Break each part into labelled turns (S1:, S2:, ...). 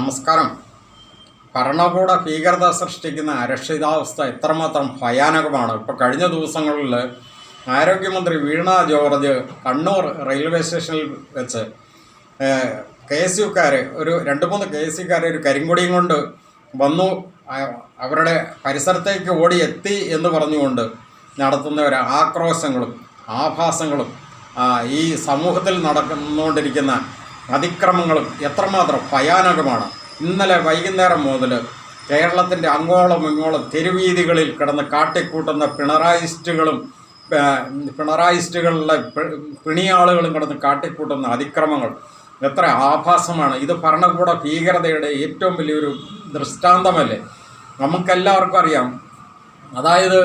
S1: നമസ്കാരം. ഭരണകൂട ഭീകരത സൃഷ്ടിക്കുന്ന അരക്ഷിതാവസ്ഥ എത്രമാത്രം ഭയാനകമാണ്. ഇപ്പോൾ കഴിഞ്ഞ ദിവസങ്ങളിൽ ആരോഗ്യമന്ത്രി വീണ ജോർജ് കണ്ണൂർ റെയിൽവേ സ്റ്റേഷനിൽ വെച്ച് KSUക്കാർ ഒരു 2-3 KSUക്കാർ ഒരു കരിങ്കൊടിയും കൊണ്ട് വന്നു, അവരുടെ പരിസരത്തേക്ക് ഓടി എത്തി എന്ന് പറഞ്ഞുകൊണ്ട് നടത്തുന്ന ഒരു ആക്രോശങ്ങളും ആഭാസങ്ങളും ഈ സമൂഹത്തിൽ നടന്നുകൊണ്ടിരിക്കുന്ന അതിക്രമങ്ങളും എത്രമാത്രം ഭയാനകമാണ്. ഇന്നലെ വൈകുന്നേരം മുതൽ കേരളത്തിൻ്റെ അങ്ങോളം ഇങ്ങോളം തെരുവീതികളിൽ കിടന്ന് കാട്ടിക്കൂട്ടുന്ന പിണറായിസ്റ്റുകളിലെ പിണിയാളുകളും കിടന്ന് കാട്ടിക്കൂട്ടുന്ന അതിക്രമങ്ങൾ എത്ര ആഭാസമാണ്. ഇത് ഭരണകൂട ഭീകരതയുടെ ഏറ്റവും വലിയൊരു ദൃഷ്ടാന്തമല്ലേ? നമുക്കെല്ലാവർക്കും അറിയാം. അതായത്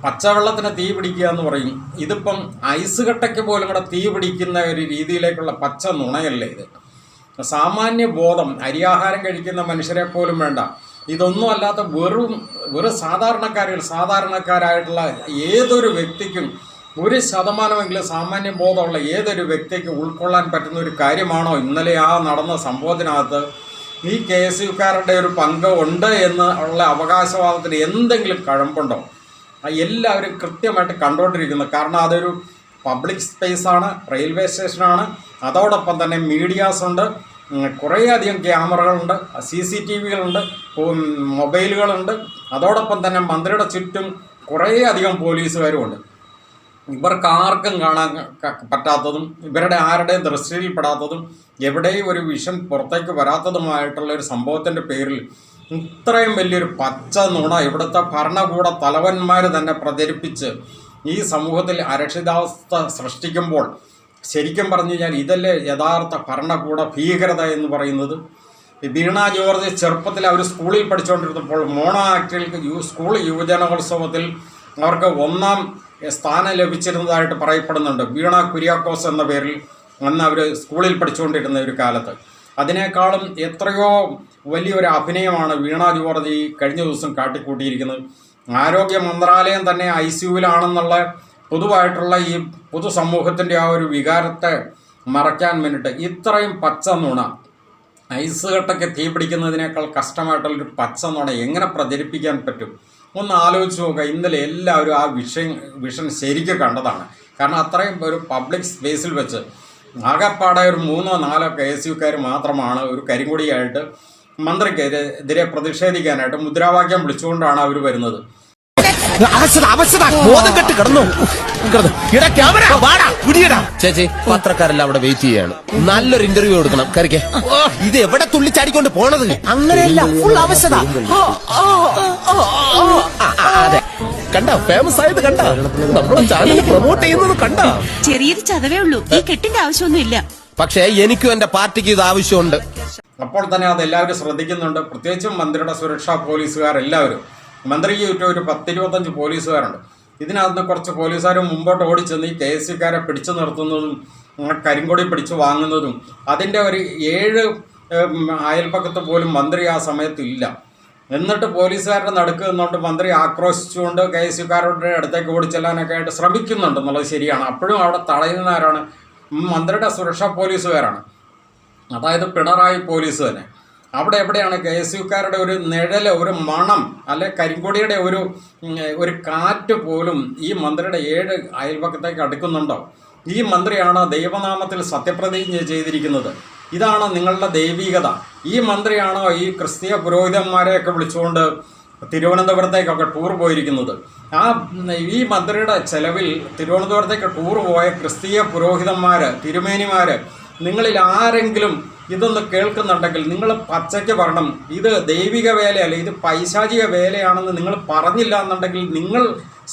S1: പച്ചവെള്ളത്തിന് തീ പിടിക്കുക എന്ന് പറയും. ഇതിപ്പം ഐസ് കട്ടയ്ക്ക് പോലും കൂടെ തീ പിടിക്കുന്ന ഒരു രീതിയിലേക്കുള്ള പച്ച നുണയല്ലേ ഇത്? സാമാന്യ ബോധം അരിയാഹാരം കഴിക്കുന്ന മനുഷ്യരെ പോലും വേണ്ട. ഇതൊന്നും അല്ലാത്ത വെറും സാധാരണക്കാരായിട്ടുള്ള ഏതൊരു വ്യക്തിക്കും 1% സാമാന്യ ബോധമുള്ള ഏതൊരു വ്യക്തിക്ക് ഉൾക്കൊള്ളാൻ പറ്റുന്ന ഒരു കാര്യമാണോ ഇന്നലെ നടന്ന സംഭവത്തിനകത്ത് ഈ KSUക്കാരുടെ ഒരു പങ്ക് ഉണ്ട് എന്ന് ഉള്ള അവകാശവാദത്തിന് എന്തെങ്കിലും കഴമ്പുണ്ടോ? എല്ലാവരും കൃത്യമായിട്ട് കണ്ടുകൊണ്ടിരിക്കുന്നു. കാരണം അതൊരു പബ്ലിക് സ്പേസാണ്, റെയിൽവേ സ്റ്റേഷനാണ്. അതോടൊപ്പം തന്നെ മീഡിയാസ് ഉണ്ട്, കുറേയധികം ക്യാമറകളുണ്ട്, CCTVകളുണ്ട്, മൊബൈലുകളുണ്ട്. അതോടൊപ്പം തന്നെ മന്ത്രിയുടെ ചുറ്റും കുറേയധികം പോലീസുകാരുമുണ്ട്. ഇവർക്ക് ആർക്കും കാണാൻ പറ്റാത്തതും ഇവരുടെ ആരുടെയും ദൃഷ്ടിയിൽപ്പെടാത്തതും എവിടെയും ഒരു വിഷൻ പുറത്തേക്ക് വരാത്തതുമായിട്ടുള്ള ഒരു സംഭവത്തിൻ്റെ പേരിൽ ഇത്രയും വലിയൊരു പച്ച നുണ ഇവിടുത്തെ ഭരണകൂട തലവന്മാർ തന്നെ പ്രചരിപ്പിച്ച് ഈ സമൂഹത്തിൽ അരക്ഷിതാവസ്ഥ സൃഷ്ടിക്കുമ്പോൾ ശരിക്കും പറഞ്ഞു കഴിഞ്ഞാൽ ഇതല്ലേ യഥാർത്ഥ ഭരണകൂട ഭീകരത എന്ന് പറയുന്നത്? വീണ ജോർജ് ചെറുപ്പത്തിൽ അവർ സ്കൂളിൽ പഠിച്ചുകൊണ്ടിരുന്നപ്പോൾ മോണോ ആക്ടിൽ സ്കൂൾ യുവജനോത്സവത്തിൽ അവർക്ക് 1ാം സ്ഥാനം ലഭിച്ചിരുന്നതായിട്ട് പറയപ്പെടുന്നുണ്ട്. വീണ കുര്യാക്കോസ് എന്ന പേരിൽ അന്ന് അവർ സ്കൂളിൽ പഠിച്ചുകൊണ്ടിരുന്ന ഒരു കാലത്ത്. അതിനേക്കാളും എത്രയോ വലിയൊരു അഭിനയമാണ് വീണ ജോർജ് ഈ കഴിഞ്ഞ ദിവസം കാട്ടിക്കൂട്ടിയിരിക്കുന്നത്. ആരോഗ്യ മന്ത്രാലയം തന്നെ ICUവിലാണെന്നുള്ള പൊതുവായിട്ടുള്ള ഈ പൊതുസമൂഹത്തിൻ്റെ ആ ഒരു വികാരത്തെ മറയ്ക്കാൻ വേണ്ടിയിട്ട് ഇത്രയും പച്ച നുണ, ഐസ് കട്ടയ്ക്ക് തീ പിടിക്കുന്നതിനേക്കാൾ കഷ്ടമായിട്ടുള്ളൊരു പച്ച നുണ എങ്ങനെ പ്രചരിപ്പിക്കാൻ പറ്റും? ഒന്ന് ആലോചിച്ച് നോക്കുക. ഇന്നലെ എല്ലാവരും ആ വിഷൻ ശരിക്കും കണ്ടതാണ്. കാരണം അത്രയും ഒരു പബ്ലിക് സ്പേസിൽ വെച്ച് ആകെപ്പാടെ ഒരു 3-4 KSUക്കാർ മാത്രമാണ് ഒരു കരിങ്കൊടിയായിട്ട് മന്ത്രിക്കെതിരെ പ്രതിഷേധിക്കാനായിട്ട് മുദ്രാവാക്യം വിളിച്ചുകൊണ്ടാണ് അവർ വരുന്നത്.
S2: ചേച്ചി, പത്രക്കാരെല്ലാം അവിടെ വെയിറ്റ് ചെയ്യാണ്. നല്ലൊരു ഇന്റർവ്യൂ കൊടുക്കണം. കരിക്കേ, ഇത് എവിടെ തുള്ളിച്ചാടിക്കൊണ്ട് പോണത്? അങ്ങനെയല്ല, ഫുൾ അവസ്ഥ. അതെ, കണ്ടോ? ഫേമസ് ആയത് കണ്ടോ? നമ്മുടെ ചാനൽ പ്രൊമോട്ട് ചെയ്യുന്നത് കണ്ടോ?
S3: ചെറിയൊരു ചതവേ ഉള്ളൂ, ഈ കെട്ടിന്റെ ആവശ്യമൊന്നുമില്ല.
S2: പക്ഷേ എനിക്കും എന്റെ പാർട്ടിക്കും ഇത് ആവശ്യമുണ്ട്.
S1: അപ്പോൾ തന്നെ അതെല്ലാവരും ശ്രദ്ധിക്കുന്നുണ്ട്. പ്രത്യേകിച്ചും മന്ത്രിയുടെ സുരക്ഷാ പോലീസുകാരെല്ലാവരും. മന്ത്രിക്ക് ചുറ്റും ഒരു 10-25 പോലീസുകാരുണ്ട്. ഇതിനകത്ത് കുറച്ച് പോലീസുകാർ മുമ്പോട്ട് ഓടിച്ചെന്ന് ഈ KSUക്കാരെ പിടിച്ചു നിർത്തുന്നതും കരിങ്കൊടി പിടിച്ചു വാങ്ങുന്നതും അതിൻ്റെ ഒരു 7 അയൽപ്പക്കത്ത് പോലും മന്ത്രി ആ സമയത്ത് ഇല്ല. എന്നിട്ട് പോലീസുകാരുടെ നടുക്ക് നിന്നുകൊണ്ട് മന്ത്രി ആക്രോശിച്ചുകൊണ്ട് KSUക്കാരുടെ അടുത്തേക്ക് ഓടിച്ചെല്ലാനൊക്കെ ആയിട്ട് ശ്രമിക്കുന്നുണ്ട് എന്നുള്ളത് ശരിയാണ്. അപ്പോഴും അവിടെ തടയുന്നവരാണ് മന്ത്രിയുടെ സുരക്ഷാ പോലീസുകാരാണ്, അതായത് പിണറായി പോലീസ് തന്നെ. അവിടെ എവിടെയാണ് KSUക്കാരുടെ ഒരു നിഴല്, ഒരു മണം, അല്ലെ കരിങ്കൊടിയുടെ ഒരു കാറ്റ് പോലും ഈ മന്ത്രിയുടെ 7 അയൽപക്കത്തേക്ക് അടുക്കുന്നുണ്ടോ? ഈ മന്ത്രിയാണ് ദൈവനാമത്തിൽ സത്യപ്രതിജ്ഞ ചെയ്തിരിക്കുന്നത്. ഇതാണ് നിങ്ങളുടെ ദൈവികത. ഈ മന്ത്രിയാണോ ഈ ക്രിസ്തീയ പുരോഹിതന്മാരെയൊക്കെ വിളിച്ചുകൊണ്ട് തിരുവനന്തപുരത്തേക്കൊക്കെ ടൂർ പോയിരിക്കുന്നത്? ഈ മന്ത്രിയുടെ ചെലവിൽ തിരുവനന്തപുരത്തേക്ക് ടൂർ പോയ ക്രിസ്തീയ പുരോഹിതന്മാർ, തിരുമേനിമാർ, നിങ്ങളിൽ ആരെങ്കിലും ഇതൊന്ന് കേൾക്കുന്നുണ്ടെങ്കിൽ നിങ്ങൾ പച്ചയ്ക്ക് പറയണം, ഇത് ദൈവിക വേലയല്ല, ഇത് പൈശാചിക വേലയാണെന്ന് നിങ്ങൾ പറഞ്ഞില്ല എന്നുണ്ടെങ്കിൽ നിങ്ങൾ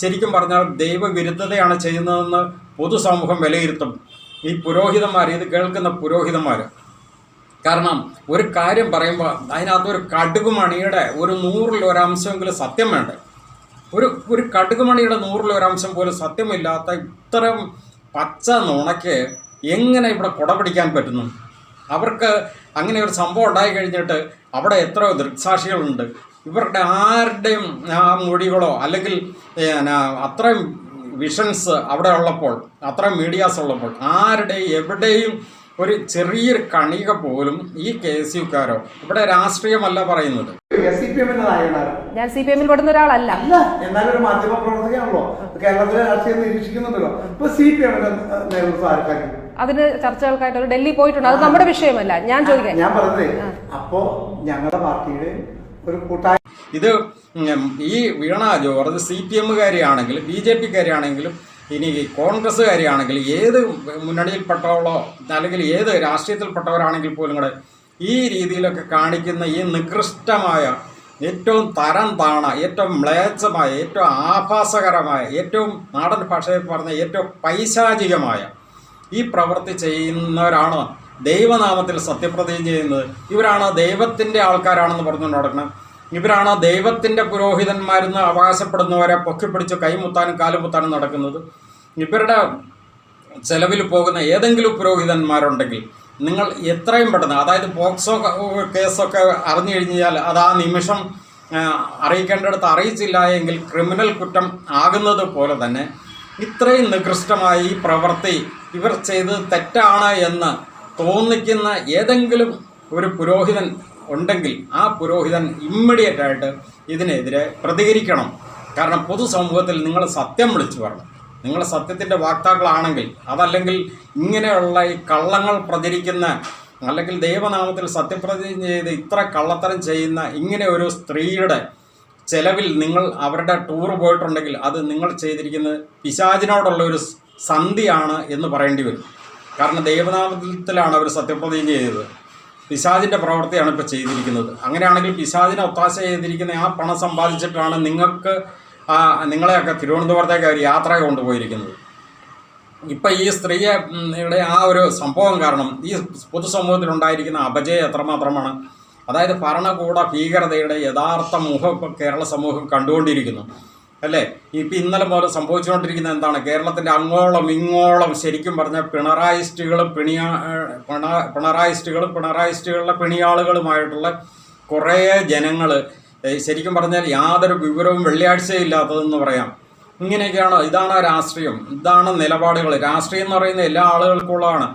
S1: ശരിക്കും പറഞ്ഞാൽ ദൈവവിരുദ്ധതയാണ് ചെയ്യുന്നതെന്ന് പൊതുസമൂഹം വിലയിരുത്തും. ഈ പുരോഹിതന്മാർ, ഇത് കേൾക്കുന്ന പുരോഹിതന്മാർ. കാരണം ഒരു കാര്യം പറയുമ്പോൾ അതിനകത്തൊരു കടുകുമണിയുടെ ഒരു 100-1 സത്യം വേണ്ടേ? ഒരു കടുകുമണിയുടെ 100-1 പോലും സത്യമില്ലാത്ത ഇത്തരം പച്ച നുണയ്ക്ക് എങ്ങനെ ഇവിടെ കുട പിടിക്കാൻ പറ്റുന്നു? അവർക്ക് അങ്ങനെ ഒരു സംഭവം ഉണ്ടായി കഴിഞ്ഞിട്ട് അവിടെ എത്രയോ ദൃക്സാക്ഷികളുണ്ട്. ഇവരുടെ ആരുടെയും മൊഴികളോ അല്ലെങ്കിൽ അത്രയും വിഷൻസ് അവിടെ ഉള്ളപ്പോൾ, അത്രയും മീഡിയാസ് ഉള്ളപ്പോൾ ആരുടെയും എവിടെയും ഒരു ചെറിയൊരു കണിക പോലും ഈ KSUക്കാരോ, ഇവിടെ രാഷ്ട്രീയമല്ല പറയുന്നത്.
S4: ഞാൻ CPM-ൽ പെടുന്ന ഒരാളല്ല.
S5: എന്നാലും ഒരു മാധ്യമ പ്രവർത്തകയാണല്ലോ, കേരളത്തിലെ രാഷ്ട്രീയം നിരീക്ഷിക്കുന്നുണ്ടല്ലോ. ഇപ്പൊ CPM-ന്റെ നേതൃത്വം ആർക്കാക്കി?
S4: അതിന് ചർച്ചകൾക്കായിട്ട് ഒരു ഡൽഹി പോയിട്ടുണ്ട്. അത് നമ്മുടെ വിഷയമല്ല. ഞാൻ ചോദിക്കാം,
S5: ഞാൻ പറഞ്ഞതേ, അപ്പോ ഞങ്ങളുടെ പാർട്ടിയുടെ ഒരു കൂട്ടായ
S1: ഇത് ഈ വീണ ജോർജ് CPM-കാരിയാണെങ്കിലും BJP-കാരിയാണെങ്കിലും ഇനി കോൺഗ്രസ്സുകാരിയാണെങ്കിൽ ഏത് മുന്നണിയിൽപ്പെട്ടവളോ അല്ലെങ്കിൽ ഏത് രാഷ്ട്രീയത്തിൽപ്പെട്ടവരാണെങ്കിൽ പോലും കൂടെ ഈ രീതിയിലൊക്കെ കാണിക്കുന്ന ഈ നികൃഷ്ടമായ, ഏറ്റവും തരം താണ, ഏറ്റവും മ്ലേച്ഛമായ, ഏറ്റവും ആഭാസകരമായ, ഏറ്റവും നാടൻ ഭാഷയിൽ പറഞ്ഞ ഏറ്റവും പൈശാചികമായ ഈ പ്രവൃത്തി ചെയ്യുന്നവരാണ് ദൈവനാമത്തിൽ സത്യപ്രതിജ്ഞ ചെയ്യുന്നത്. ഇവരാണ് ദൈവത്തിൻ്റെ ആൾക്കാരാണെന്ന് പറഞ്ഞുകൊണ്ട് നടക്കണം. ഇവരാണ് ദൈവത്തിൻ്റെ പുരോഹിതന്മാരെന്ന് അവകാശപ്പെടുന്നവരെ പൊക്കിപ്പിടിച്ച് കൈമുത്താനും കാലുമുത്താനും നടക്കുന്നത്. ഇവരുടെ ചെലവിൽ പോകുന്ന ഏതെങ്കിലും പുരോഹിതന്മാരുണ്ടെങ്കിൽ നിങ്ങൾ എത്രയും പെട്ടെന്ന്, അതായത് പോക്സോ കേസൊക്കെ അറിഞ്ഞു കഴിഞ്ഞാൽ അത് ആ നിമിഷം അറിയിക്കേണ്ടടുത്ത് അറിയിച്ചില്ല എങ്കിൽ ക്രിമിനൽ കുറ്റം ആകുന്നത് പോലെ തന്നെ ഇത്രയും നികൃഷ്ടമായ ഈ പ്രവൃത്തി ഇവർ ചെയ്ത് തെറ്റാണ് എന്ന് തോന്നിക്കുന്ന ഏതെങ്കിലും ഒരു പുരോഹിതൻ ഉണ്ടെങ്കിൽ ആ പുരോഹിതൻ ഇമ്മീഡിയറ്റ് ആയിട്ട് ഇതിനെതിരെ പ്രതികരിക്കണം. കാരണം പൊതുസമൂഹത്തിൽ നിങ്ങൾ സത്യം വിളിച്ചു പറയണം. നിങ്ങൾ സത്യത്തിൻ്റെ വാക്താക്കളാണെങ്കിൽ, അതല്ലെങ്കിൽ ഇങ്ങനെയുള്ള ഈ കള്ളങ്ങൾ പ്രചരിക്കുന്ന, അല്ലെങ്കിൽ ദൈവനാമത്തിൽ സത്യപ്രതിജ്ഞ ചെയ്ത് ഇത്ര കള്ളത്തരം ചെയ്യുന്ന ഇങ്ങനെ ഒരു സ്ത്രീയുടെ ചെലവിൽ നിങ്ങൾ അവരുടെ ടൂർ പോയിട്ടുണ്ടെങ്കിൽ അത് നിങ്ങൾ ചെയ്തിരിക്കുന്നത് പിശാചിനോടുള്ള ഒരു സന്ധിയാണ് എന്ന് പറയേണ്ടി വരും. കാരണം ദൈവനാമത്തിലാണ് അവർ സത്യപ്രതിജ്ഞ ചെയ്തത്. പിശാചിൻ്റെ പ്രവൃത്തിയാണ് ഇപ്പോൾ ചെയ്തിരിക്കുന്നത്. അങ്ങനെയാണെങ്കിൽ പിശാചിനെ ഒത്താശ ചെയ്തിരിക്കുന്ന ആ പണം സമ്പാദിച്ചിട്ടാണ് നിങ്ങളെയൊക്കെ തിരുവനന്തപുരത്തേക്ക് അവർ യാത്ര കൊണ്ടുപോയിരിക്കുന്നത്. ഇപ്പം ഈ സ്ത്രീയുടെ ആ ഒരു സംഭവം കാരണം ഈ പൊതുസമൂഹത്തിലുണ്ടായിരിക്കുന്ന അപജയം എത്രമാത്രമാണ്. അതായത് ഭരണകൂട ഭീകരതയുടെ യഥാർത്ഥ മുഖം ഇപ്പോൾ കേരള സമൂഹം കണ്ടുകൊണ്ടിരിക്കുന്നു അല്ലേ. ഇപ്പം ഇന്നലെ മുതൽ സംഭവിച്ചുകൊണ്ടിരിക്കുന്നത് എന്താണ്? കേരളത്തിൻ്റെ അങ്ങോളം ഇങ്ങോളം ശരിക്കും പറഞ്ഞാൽ പിണറായിസ്റ്റുകളുടെ പിണിയാളുകളുമായിട്ടുള്ള കുറേ ജനങ്ങൾ, ശരിക്കും പറഞ്ഞാൽ യാതൊരു വിവരവും വെള്ളിയാഴ്ചയില്ലാത്തതെന്ന് പറയാം. ഇങ്ങനെയൊക്കെയാണ്. ഇതാണ് രാഷ്ട്രീയം, ഇതാണ് നിലപാടുകൾ. രാഷ്ട്രീയം എന്ന് പറയുന്ന എല്ലാ ആളുകൾക്കുള്ളതാണ്.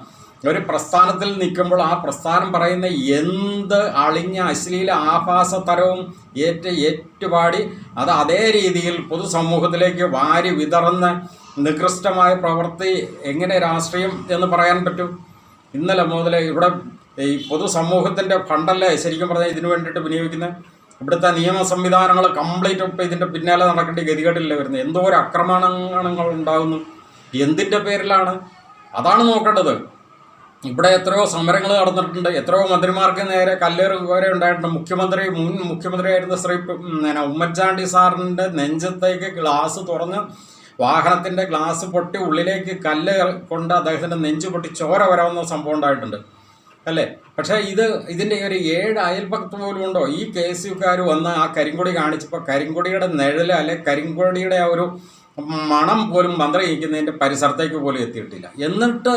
S1: ഒരു പ്രസ്ഥാനത്തിൽ നിൽക്കുമ്പോൾ ആ പ്രസ്ഥാനം പറയുന്ന എന്ത് അളിഞ്ഞ അശ്ലീല ആഭാസതരവും ഏറ്റുപാടി അത് അതേ രീതിയിൽ പൊതുസമൂഹത്തിലേക്ക് വാരി വിതറുന്ന നികൃഷ്ടമായ പ്രവൃത്തി എങ്ങനെ രാഷ്ട്രീയം എന്ന് പറയാൻ പറ്റും? ഇന്നലെ മുതൽ ഇവിടെ ഈ പൊതുസമൂഹത്തിൻ്റെ ഫണ്ടല്ലേ ശരിക്കും പറഞ്ഞാൽ ഇതിനു വേണ്ടിയിട്ട് വിനിയോഗിക്കുന്നത്. ഇവിടുത്തെ നിയമ സംവിധാനങ്ങൾ കംപ്ലീറ്റ് ഇപ്പോൾ ഇതിൻ്റെ പിന്നാലെ നടക്കേണ്ട ഗതികേടില്ല വരുന്നത്. എന്തോ ഒരു ആക്രമണങ്ങൾ ഉണ്ടാകുന്നു. എന്തിൻ്റെ പേരിലാണ്? അതാണ് നോക്കേണ്ടത്. ഇവിടെ എത്രയോ സമരങ്ങൾ നടന്നിട്ടുണ്ട്. എത്രയോ മന്ത്രിമാർക്ക് നേരെ കല്ലേറ് വരെ ഉണ്ടായിട്ടുണ്ട്. മുൻ മുഖ്യമന്ത്രിയായിരുന്ന ശ്രീ ഉമ്മൻചാണ്ടി സാറിൻ്റെ നെഞ്ചത്തേക്ക് ഗ്ലാസ് തുറന്ന് വാഹനത്തിൻ്റെ ഗ്ലാസ് പൊട്ടി ഉള്ളിലേക്ക് കല്ല് കൊണ്ട് അദ്ദേഹത്തിൻ്റെ നെഞ്ച് പൊട്ടി ചോര വരാവുന്ന സംഭവം ഉണ്ടായിട്ടുണ്ട് അല്ലേ. പക്ഷേ ഇതിൻ്റെ ഒരു 7 അയൽപക്കത്ത് പോലും ഉണ്ടോ? ഈ KSUക്കാർ വന്ന് ആ കരിങ്കൊടി കാണിച്ചപ്പോൾ കരിങ്കൊടിയുടെ നിഴല് അല്ലെ കരിങ്കൊടിയുടെ ആ ഒരു മണം പോലും മന്ത്രി ഇരിക്കുന്നതിൻ്റെ പരിസരത്തേക്ക് പോലും എത്തിയിട്ടില്ല. എന്നിട്ട്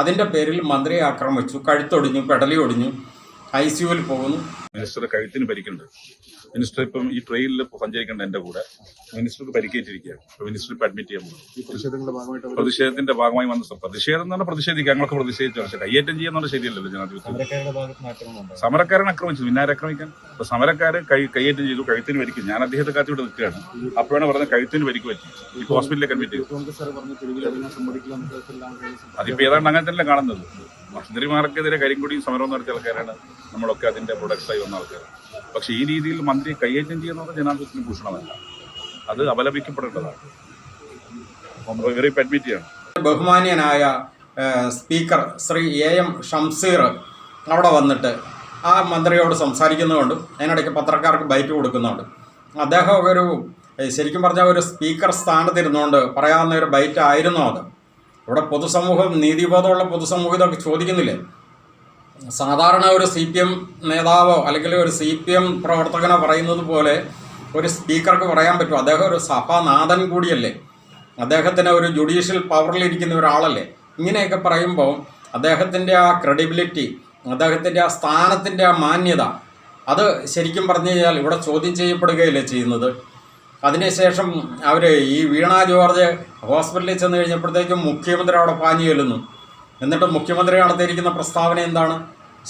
S1: അതിൻ്റെ പേരിൽ മന്ത്രിയെ ആക്രമിച്ചു, കഴുത്തൊടിഞ്ഞു, പെടലി ഒടിഞ്ഞു, ICUവിൽ പോകുന്നു.
S6: മിനിസ്റ്റർ കഴുത്തിന് പരിക്കുണ്ട്. മിനിസ്റ്റർ ഇപ്പം ഈ ട്രെയിനിൽ സഞ്ചരിക്കേണ്ട എൻ്റെ കൂടെ മിനിസ്റ്റർക്ക് പരിക്കേറ്റിരിക്കുകയാണ്. മിനിസ്റ്റർ ഇപ്പം അഡ്മിറ്റ് ചെയ്യാൻ പോകുന്നു. പ്രതിഷേധത്തിന്റെ ഭാഗമായി വന്ന പ്രതിഷേധം എന്ന് പറഞ്ഞാൽ പ്രതിഷേധിക്കുക, ഞങ്ങൾക്ക് പ്രതിഷേധിച്ചു. പക്ഷേ കയ്യേറ്റം ചെയ്യാന്നുള്ള ശരിയല്ലല്ലോ ജനാധിപത്യം. സമരക്കാരൻ ആക്രമിച്ചു, പിന്നെ ആക്രമിക്കാൻ? അപ്പൊ സമരക്കാര് കയ്യേറ്റം ചെയ്തു, കഴുത്തിന് പരിക്കും. ഞാൻ അദ്ദേഹത്തെ കാത്തിവിടെ നിൽക്കുകയാണ്. അപ്പോഴാണ് പറഞ്ഞത് കഴുത്തിന് പരിക്ക് പറ്റി, ഇപ്പൊ ഹോസ്പിറ്റലിലേക്ക് അഡ്മിറ്റ് ചെയ്തു. അതിപ്പോ ഏതാണ്ട് അങ്ങനെ തന്നെ കാണുന്നത്. മന്ത്രിമാർക്കെതിരെ കരിങ്കൊടിയും സമരവും നടത്തിയ ആൾക്കാരാണ് നമ്മളൊക്കെ അതിന്റെ പ്രൊഡക്ട്സായി വന്ന ആൾക്കാർ. പക്ഷെ ഈ രീതിയിൽ മന്ത്രി കയ്യേറ്റം ചെയ്യുന്നത് ജനാധിപത്യത്തിന് ഭൂഷണമല്ല, അത് അപലപിക്കപ്പെടേണ്ടതാണ്. ഇവരെ അഡ്മിറ്റ് ചെയ്യണം.
S1: ബഹുമാന്യനായ സ്പീക്കർ ശ്രീ AM ഷംസീർ അവിടെ വന്നിട്ട് ആ മന്ത്രിയോട് സംസാരിക്കുന്നതുകൊണ്ടും അതിനിടയ്ക്ക് പത്രക്കാർക്ക് ബൈറ്റ് കൊടുക്കുന്നുണ്ട്. അദ്ദേഹം ഒരു ശരിക്കും പറഞ്ഞാൽ ഒരു സ്പീക്കർ സ്ഥാനത്തിരുന്നുകൊണ്ട് പറയാവുന്ന ഒരു ബൈറ്റ് ആയിരുന്നു അത്. ഇവിടെ പൊതുസമൂഹം, നീതിബോധമുള്ള പൊതുസമൂഹം ഇതൊക്കെ ചോദിക്കുന്നില്ലേ? സാധാരണ ഒരു CPM നേതാവോ അല്ലെങ്കിൽ ഒരു CPM പ്രവർത്തകനോ പറയുന്നത് പോലെ ഒരു സ്പീക്കർക്ക് പറയാൻ പറ്റും? അദ്ദേഹം ഒരു സഭാനാഥൻ കൂടിയല്ലേ, അദ്ദേഹത്തിന് ഒരു ജുഡീഷ്യൽ പവറിലിരിക്കുന്ന ഒരാളല്ലേ. ഇങ്ങനെയൊക്കെ പറയുമ്പോൾ അദ്ദേഹത്തിൻ്റെ ആ ക്രെഡിബിലിറ്റി, അദ്ദേഹത്തിൻ്റെ ആ സ്ഥാനത്തിൻ്റെ ആ മാന്യത, അത് ശരിക്കും പറഞ്ഞു കഴിഞ്ഞാൽ ഇവിടെ ചോദ്യം ചെയ്യപ്പെടുകയല്ലേ ചെയ്യുന്നത്. അതിനുശേഷം അവർ ഈ വീണ ജോർജ് ഹോസ്പിറ്റലിൽ ചെന്ന് കഴിഞ്ഞപ്പോഴത്തേക്കും മുഖ്യമന്ത്രി അവിടെ പാഞ്ഞു ചെല്ലുന്നു. എന്നിട്ട് മുഖ്യമന്ത്രി നടത്തിയിരിക്കുന്ന പ്രസ്താവന എന്താണ്?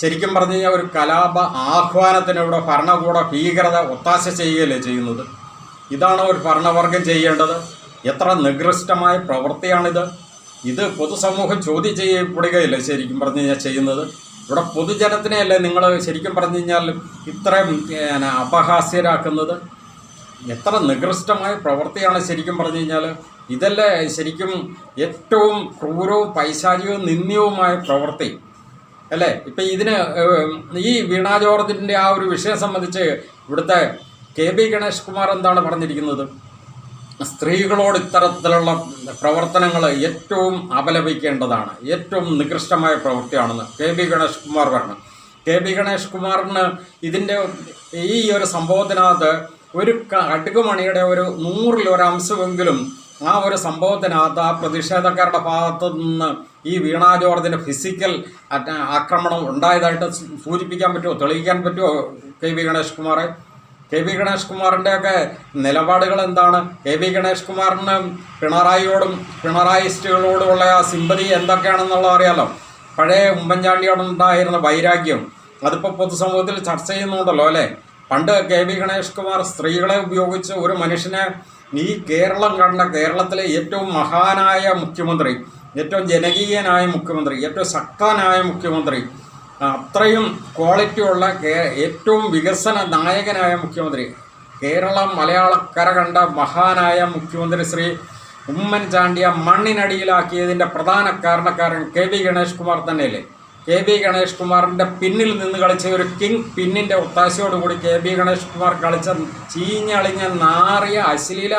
S1: ശരിക്കും പറഞ്ഞു കഴിഞ്ഞാൽ ഒരു കലാപ ആഹ്വാനത്തിന് ഇവിടെ ഭരണകൂട ഭീകരത ഒത്താശ ചെയ്യുകയല്ലേ ചെയ്യുന്നത്? ഇതാണ് ഒരു ഭരണവർഗം ചെയ്യേണ്ടത്? എത്ര നികൃഷ്ടമായ പ്രവൃത്തിയാണിത്? ഇത് പൊതുസമൂഹം ചോദ്യം ചെയ്യപ്പെടുകയല്ലേ ശരിക്കും പറഞ്ഞു കഴിഞ്ഞാൽ ചെയ്യുന്നത്? ഇവിടെ പൊതുജനത്തിനെയല്ലേ നിങ്ങൾ ശരിക്കും പറഞ്ഞു കഴിഞ്ഞാൽ ഇത്രയും അപഹാസ്യരാക്കുന്നത്? എത്ര നികൃഷ്ടമായ പ്രവൃത്തിയാണ് ശരിക്കും പറഞ്ഞു കഴിഞ്ഞാൽ. ഇതല്ലേ ശരിക്കും ഏറ്റവും ക്രൂരവും പൈശാചികവും നിന്ദ്യവുമായ പ്രവൃത്തി അല്ലേ? ഇപ്പം ഇതിന് ഈ വീണ ജോർജിൻ്റെ ആ ഒരു വിഷയം സംബന്ധിച്ച് ഇവിടുത്തെ KB ഗണേഷ് കുമാർ എന്താണ് പറഞ്ഞിരിക്കുന്നത്? സ്ത്രീകളോട് ഇത്തരത്തിലുള്ള പ്രവർത്തനങ്ങൾ ഏറ്റവും അപലപിക്കേണ്ടതാണ്, ഏറ്റവും നികൃഷ്ടമായ പ്രവൃത്തിയാണെന്ന് KB ഗണേഷ് കുമാർ പറഞ്ഞു. KB ഗണേഷ് കുമാറിന് ഇതിൻ്റെ ഈ ഒരു സംഭവത്തിനകത്ത് ഒരു കടുകുമണിയുടെ ഒരു 100-ൽ 1 അംശമെങ്കിലും ആ ഒരു സംഭവത്തിനകത്ത് ആ പ്രതിഷേധക്കാരുടെ ഭാഗത്തു നിന്ന് ഈ വീണ ജോർജിൻ്റെ ഫിസിക്കൽ ആക്രമണം ഉണ്ടായതായിട്ട് സൂചിപ്പിക്കാൻ പറ്റുമോ, തെളിയിക്കാൻ പറ്റുമോ KB ഗണേഷ് കുമാറെ? KB ഗണേഷ് കുമാറിൻ്റെയൊക്കെ നിലപാടുകൾ എന്താണ്? KB ഗണേഷ് കുമാറിന് പിണറായിയോടും പിണറായിസ്റ്റുകളോടുമുള്ള ആ സിമ്പതി എന്തൊക്കെയാണെന്നുള്ളത് അറിയാലോ. പഴയ ഉമ്മൻചാണ്ടിയോടുണ്ടായിരുന്ന വൈരാഗ്യം അതിപ്പോൾ പൊതുസമൂഹത്തിൽ ചർച്ച ചെയ്യുന്നുണ്ടല്ലോ അല്ലേ? പണ്ട് KB ഗണേഷ് കുമാർ സ്ത്രീകളെ ഉപയോഗിച്ച് ഒരു മനുഷ്യനെ ഈ കേരളം കണ്ട കേരളത്തിലെ ഏറ്റവും മഹാനായ മുഖ്യമന്ത്രി, ഏറ്റവും ജനകീയനായ മുഖ്യമന്ത്രി, ഏറ്റവും ശക്തനായ മുഖ്യമന്ത്രി, അത്രയും ക്വാളിറ്റിയുള്ള ഏറ്റവും വികസന നായകനായ മുഖ്യമന്ത്രി, കേരളം മലയാളക്കര കണ്ട മഹാനായ മുഖ്യമന്ത്രി ശ്രീ ഉമ്മൻചാണ്ടിയെ മണ്ണിനടിയിലാക്കിയതിൻ്റെ പ്രധാന കാരണക്കാരൻ KB ഗണേഷ് കുമാർ തന്നെയല്ലേ? KB ഗണേഷ് കുമാറിൻ്റെ പിന്നിൽ നിന്ന് കളിച്ച ഒരു കിങ് പിന്നിൻ്റെ ഒത്താശയോടുകൂടി KB ഗണേഷ് കുമാർ കളിച്ച ചീഞ്ഞളിഞ്ഞ നാറിയ അശ്ലീല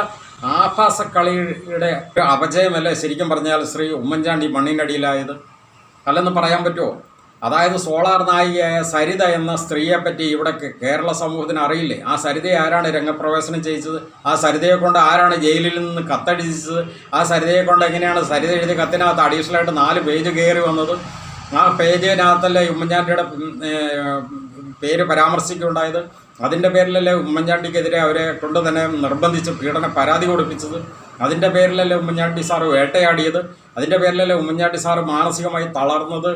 S1: ആഭാസ കളിയുടെ അപജയമല്ലേ ശരിക്കും പറഞ്ഞാൽ ശ്രീ ഉമ്മൻചാണ്ടി മണ്ണിനടിയിലായത്? അല്ലെന്ന് പറയാൻ പറ്റുമോ? അതായത് സോളാർ നായികയായ സരിത എന്ന സ്ത്രീയെപ്പറ്റി ഇവിടെ കേരള സമൂഹത്തിന് അറിയില്ലേ? ആ സരിതയെ ആരാണ് രംഗപ്രവേശനം ചെയ്യിച്ചത്? ആ സരിതയെ കൊണ്ട് ആരാണ് ജയിലിൽ നിന്ന് കത്തടിച്ചത്? ആ സരിതയെ കൊണ്ട് എങ്ങനെയാണ് സരിത എഴുതിയ കത്തിനകത്ത് അഡീഷണലായിട്ട് 4 പേജ് കയറി വന്നത്? ആ പേജിനകത്തല്ലേ ഉമ്മൻചാണ്ടിയുടെ പേര് പരാമർശിക്കുകയുണ്ടായത്? അതിൻ്റെ പേരിലല്ലേ ഉമ്മൻചാണ്ടിക്കെതിരെ അവരെ കൊണ്ട് തന്നെ നിർബന്ധിച്ച് പീഡന പരാതി കൊടുപ്പിച്ചത്? അതിൻ്റെ പേരിലല്ലേ ഉമ്മൻചാണ്ടി സാറ് വേട്ടയാടിയത്? അതിൻ്റെ പേരിലല്ലേ ഉമ്മൻചാണ്ടി സാറ് മാനസികമായി തളർന്നത്?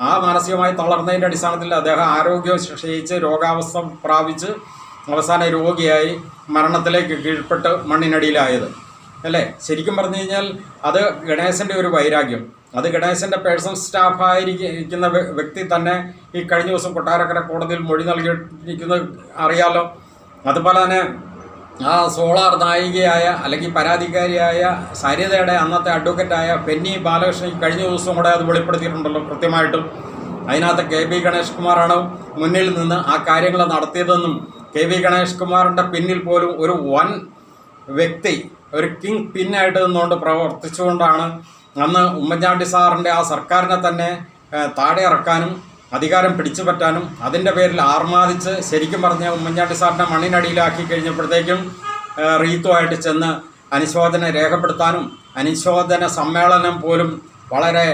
S1: ആ മാനസികമായി തളർന്നതിൻ്റെ അടിസ്ഥാനത്തിൽ അദ്ദേഹം ആരോഗ്യം ക്ഷയിച്ച് രോഗാവസ്ഥ പ്രാപിച്ച് അവസാന രോഗിയായി മരണത്തിലേക്ക് കീഴ്പ്പെട്ട് മണ്ണിനടിയിലായത് അല്ലേ? ശരിക്കും പറഞ്ഞു കഴിഞ്ഞാൽ അത് ഗണേശൻ്റെ ഒരു വൈരാഗ്യം. അത് ഗണേശൻ്റെ പേഴ്സണൽ സ്റ്റാഫായിരിക്കുന്ന വ്യക്തി തന്നെ ഈ കഴിഞ്ഞ ദിവസം കൊട്ടാരക്കര കോടതിയിൽ മൊഴി നൽകിയിരിക്കുന്നത് അറിയാലോ. അതുപോലെ തന്നെ ആ സോളാർ നായികയായ അല്ലെങ്കിൽ പരാതിക്കാരിയായ സരിതയുടെ അന്നത്തെ അഡ്വക്കറ്റായ പെന്നി ബാലകൃഷ്ണൻ കഴിഞ്ഞ ദിവസം കൂടെ അത് വെളിപ്പെടുത്തിയിട്ടുണ്ടല്ലോ കൃത്യമായിട്ടും. അതിനകത്ത് KB ഗണേഷ് കുമാറാണ് മുന്നിൽ നിന്ന് ആ കാര്യങ്ങൾ നടത്തിയതെന്നും KB ഗണേഷ് കുമാറിൻ്റെ പിന്നിൽ പോലും ഒരു വൻ വ്യക്തി, ഒരു കിങ് പിന്നായിട്ട് നിന്നുകൊണ്ട് പ്രവർത്തിച്ചുകൊണ്ടാണ് അന്ന് ഉമ്മൻചാണ്ടി സാറിൻ്റെ ആ സർക്കാരിനെ തന്നെ താഴെ ഇറക്കാനും അധികാരം പിടിച്ചു പറ്റാനും അതിൻ്റെ പേരിൽ ആർമാദിച്ച് ശരിക്കും പറഞ്ഞാൽ ഉമ്മൻചാണ്ടി സാറിനെ മണ്ണിനടിയിലാക്കി കഴിഞ്ഞപ്പോഴത്തേക്കും റീത്തുമായിട്ട് ചെന്ന് അനുശോചനം രേഖപ്പെടുത്താനും അനുശോചന സമ്മേളനം പോലും വളരെ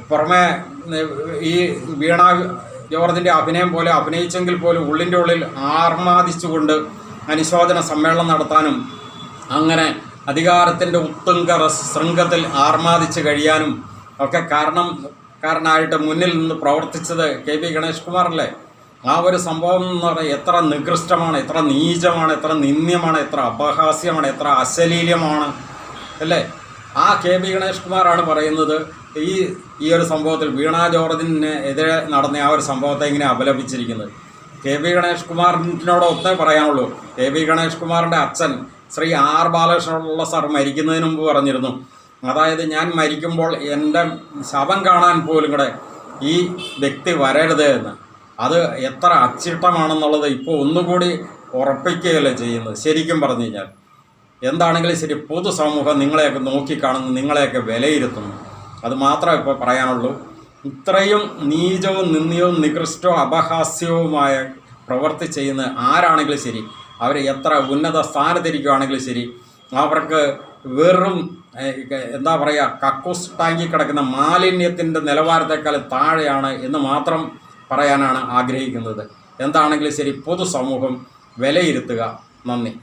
S1: പുറമെ ഈ വീണ ജോർജിൻ്റെ അഭിനയം പോലെ അഭിനയിച്ചെങ്കിൽ പോലും ഉള്ളിൻ്റെ ഉള്ളിൽ ആർമാദിച്ചുകൊണ്ട് അനുശോചന സമ്മേളനം നടത്താനും അങ്ങനെ അധികാരത്തിൻ്റെ ഉത്തുംഗ ശൃംഗത്തിൽ ആർമാദിച്ച് കഴിയാനും ഒക്കെ കാരണമായിട്ട് മുന്നിൽ നിന്ന് പ്രവർത്തിച്ചത് KB ഗണേഷ് കുമാറല്ലേ? ആ ഒരു സംഭവം എന്ന് പറഞ്ഞാൽ എത്ര നികൃഷ്ടമാണ്, എത്ര നീചമാണ്, എത്ര നിന്ദ്യമാണ്, എത്ര അപഹാസ്യമാണ്, എത്ര അശ്ലീലമാണ് അല്ലേ? ആ KB ഗണേഷ് കുമാറാണ് പറയുന്നത് ഈ ഒരു സംഭവത്തിൽ വീണ ജോർജിന് എതിരെ നടന്ന ആ ഒരു സംഭവത്തെ ഇങ്ങനെ അപലപിച്ചിരിക്കുന്നത്. KB ഗണേഷ് കുമാറിനോട് ഒത്തേ പറയാനുള്ളൂ. KB ഗണേഷ് കുമാറിൻ്റെ അച്ഛൻ ശ്രീ R ബാലകൃഷ്ണപിള്ള സാർ മരിക്കുന്നതിന് മുമ്പ് പറഞ്ഞിരുന്നു, അതായത് ഞാൻ മരിക്കുമ്പോൾ എൻ്റെ ശവം കാണാൻ പോലും കൂടെ ഈ വ്യക്തി വരരുത് എന്ന്. അത് എത്ര അച്ചിട്ടമാണെന്നുള്ളത് ഇപ്പോൾ ഒന്നുകൂടി ഉറപ്പിക്കുകയല്ലേ ചെയ്യുന്നത്. ശരിക്കും പറഞ്ഞു കഴിഞ്ഞാൽ എന്താണെങ്കിലും ശരി, പൊതുസമൂഹം നിങ്ങളെയൊക്കെ നോക്കിക്കാണുന്നു, നിങ്ങളെയൊക്കെ വിലയിരുത്തുന്നു. അത് മാത്രമേ ഇപ്പോൾ പറയാനുള്ളൂ. ഇത്രയും നീചവും നിന്ദ്യവും നികൃഷ്ടവും അപഹാസ്യവുമായ പ്രവൃത്തി ചെയ്യുന്ന ആരാണെങ്കിലും ശരി, അവർ എത്ര ഉന്നത സ്ഥാനത്തിരിക്കുകയാണെങ്കിലും ശരി, അവർക്ക് വെറും എന്താ പറയുക, കക്കൂസ് ടാങ്കിൽ കിടക്കുന്ന മാലിന്യത്തിൻ്റെ നിലവാരത്തെക്കാൾ താഴെയാണ് എന്ന് മാത്രം പറയാനാണ് ആഗ്രഹിക്കുന്നത്. എന്താണെങ്കിലും ശരി, പൊതുസമൂഹം വിലയിരുത്തുക. നന്ദി.